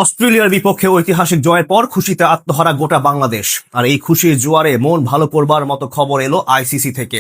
অস্ট্রেলিয়ার বিপক্ষে ঐতিহাসিক জয়ের পর খুশিতে আত্মহারা গোটা বাংলাদেশ। আর এই খুশির জোয়ারে মন ভালো করবার মতো খবর এলো আইসিসি থেকে।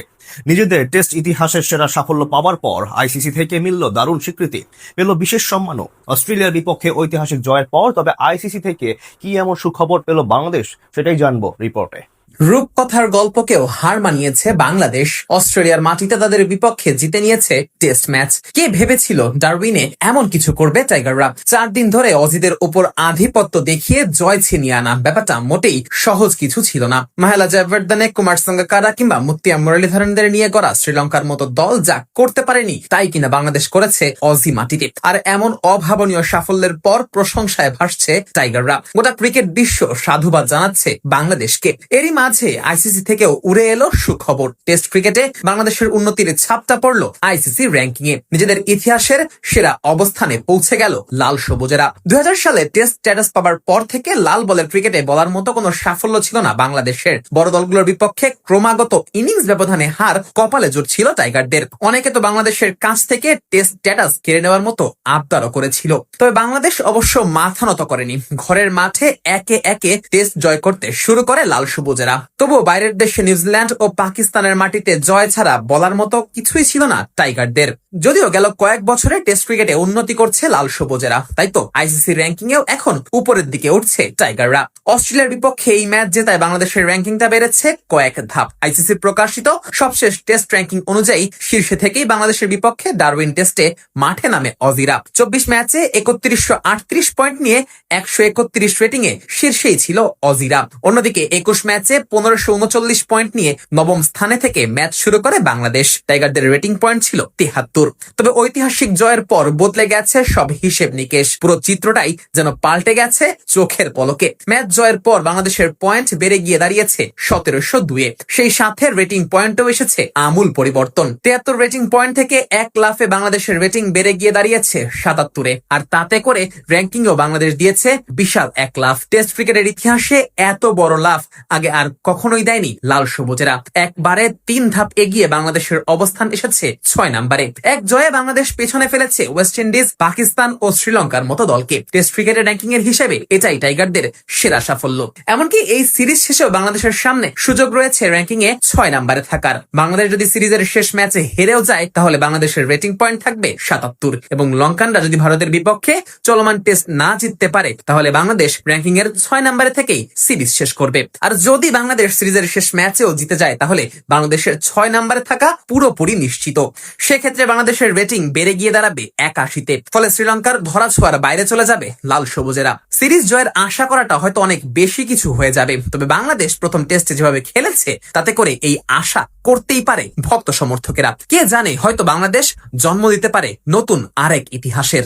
নিজেদের টেস্ট ইতিহাসের সেরা সাফল্য পাওয়ার পর আইসিসি থেকে মিলল দারুণ স্বীকৃতি, পেল বিশেষ সম্মানও। অস্ট্রেলিয়ার বিপক্ষে ঐতিহাসিক জয়ের পর তবে আইসিসি থেকে কি এমন সুখবর পেল বাংলাদেশ, সেটাই জানবো রিপোর্টে। রূপকথার গল্পকেও হার মানিয়েছে বাংলাদেশ। অস্ট্রেলিয়ার মাটিতে তাদের বিপক্ষে জিতে নিয়েছে টেস্ট ম্যাচ। কে ভেবেছিল ডারউইনে এমন কিছু করবে টাইগাররা? 4 দিন ধরে অজিদের উপর আধিপত্য দেখিয়ে জয় ছিনিয়ে আনা ব্যাপারটা মোটেই সহজ কিছু ছিল না। মাহেলা জয়বর্ধনে, কুমার সাঙ্গাকারা কিংবা মুত্তিয়া মুরলীধরনদের নিয়ে গড়া শ্রীলঙ্কার মতো দল যা করতে পারেনি তাই কিনা বাংলাদেশ করেছে অজি মাটিতে। আর এমন অভাবনীয় সাফল্যের পর প্রশংসায় ভাসছে টাইগাররা। গোটা ক্রিকেট বিশ্ব সাধুবাদ জানাচ্ছে বাংলাদেশকে। এরই মাঝে আইসিসি থেকেও উড়ে এলো সুখবর। টেস্ট ক্রিকেটে বাংলাদেশের উন্নতির ছাপটা পড়লো আইসিসি র্যাঙ্কিং এ। নিজেদের ইতিহাসের সেরা অবস্থানে পৌঁছে গেল লাল সবুজেরা। 2000 সালে টেস্ট স্ট্যাটাস পাওয়ার পর থেকে লাল বলের ক্রিকেটে বলার মতো কোনো সাফল্য ছিল না বাংলাদেশের। বড় দলগুলোর বিপক্ষে ক্রমাগত ইনিংস ব্যবধানে হার কপালে জুটছিল টাইগারদের। অনেকে তো বাংলাদেশের কাছ থেকে টেস্ট স্ট্যাটাস কেড়ে নেওয়ার মতো আবদারও করেছিল। তবে বাংলাদেশ অবশ্য মাথা নত করেনি। ঘরের মাঠে একে একে টেস্ট জয় করতে শুরু করে লাল সবুজেরা। তবুও বাইরের দেশে নিউজিল্যান্ড ও পাকিস্তানের মাটিতে জয় ছাড়া বলার মতো কিছুই ছিল না টাইগারদের। যদিও গেল কয়েক বছরে টেস্ট ক্রিকেটে উন্নতি করছে লাল সবুজেরা, তাই তো আইসিসি র্যাঙ্কিং এও এখন উপরের দিকে উঠছে টাইগাররা। অস্ট্রেলিয়ার বিপক্ষে এই ম্যাচ জেতায় বাংলাদেশের র্যাঙ্কিংটা বেড়েছে কয়েক ধাপ। আইসিসি প্রকাশিত সবশেষ টেস্ট র্যাঙ্কিং অনুযায়ী শীর্ষে থেকেই বাংলাদেশের বিপক্ষে ডারউইন টেস্টে মাঠে নামে অজিরা। 24 ম্যাচে 3138 পয়েন্ট নিয়ে 131 রেটিং এ শীর্ষেই ছিল অজিরা। অন্যদিকে 21 ম্যাচে 1539 পয়েন্ট নিয়ে নবম স্থানে থেকে ম্যাচ শুরু করে বাংলাদেশ। টাইগারদের রেটিং পয়েন্ট ছিল 73। তবে ঐতিহাসিক জয়ের পর বদলে গেছে সব হিসেব নিকেশ। পুরো চিত্রটাই যেন পাল্টে গেছে চোখের পলকে। ম্যাচ জয়ের পর বাংলাদেশের পয়েন্ট বেড়ে গিয়ে দাঁড়িয়েছে 1702-এ। সেই সাথে রেটিং পয়েন্টও এসেছে আমূল পরিবর্তন। 73 রেটিং পয়েন্ট থেকে এক লাফে বাংলাদেশের রেটিং বেড়ে গিয়ে দাঁড়িয়েছে 77-এ। আর তাতে করে র্যাঙ্কিংও বাংলাদেশ দিয়েছে বিশাল এক লাফ। টেস্ট ক্রিকেটের ইতিহাসে এত বড় লাফ আগে আর কখনোই দেয়নি লাল সবুজেরা। একবারে 3 ধাপ এগিয়ে বাংলাদেশের অবস্থান এসেছে 6 নম্বরে। এক জয়ে বাংলাদেশ পেছনে ফেলেছে ওয়েস্ট ইন্ডিজ, পাকিস্তান ও শ্রীলঙ্কার মতো দলকে। টেস্ট ক্রিকেটের র্যাঙ্কিং এর হিসেবে এটাই টাইগারদের সেরা সাফল্য। এমনকি এই সিরিজ শেষেও বাংলাদেশের সামনে সুযোগ রয়েছে র্যাঙ্কিং এ 6 নম্বরে থাকার। বাংলাদেশ যদি সিরিজের শেষ ম্যাচে হেরেও যায় তাহলে বাংলাদেশের রেটিং পয়েন্ট থাকবে 77 এবং লঙ্কানরা যদি ভারতের বিপক্ষে চলমান টেস্ট না জিততে পারে তাহলে বাংলাদেশ র্যাঙ্কিং এর 6 নম্বরে থেকেই সিরিজ শেষ করবে। আর যদি বাংলাদেশ সিরিজের শেষ ম্যাচেও জিতে যায় তাহলে বাংলাদেশের 6 নম্বরে থাকা পুরোপুরি নিশ্চিত। সেক্ষেত্রে বাংলাদেশের রেটিং বেড়ে গিয়ে দাঁড়াবে 81-তে। ফলে শ্রীলঙ্কার ধরাছোঁয়ার বাইরে চলে যাবে লাল সবুজেরা। সিরিজ জয়ের আশা করাটা হয়তো অনেক বেশি কিছু হয়ে যাবে। তবে বাংলাদেশ প্রথম টেস্টে যেভাবে খেলেছে তাতে করে এই আশা করতেই পারে ভক্ত সমর্থকেরা। কে জানে, হয়তো বাংলাদেশ জন্ম দিতে পারে নতুন আরেক ইতিহাসের।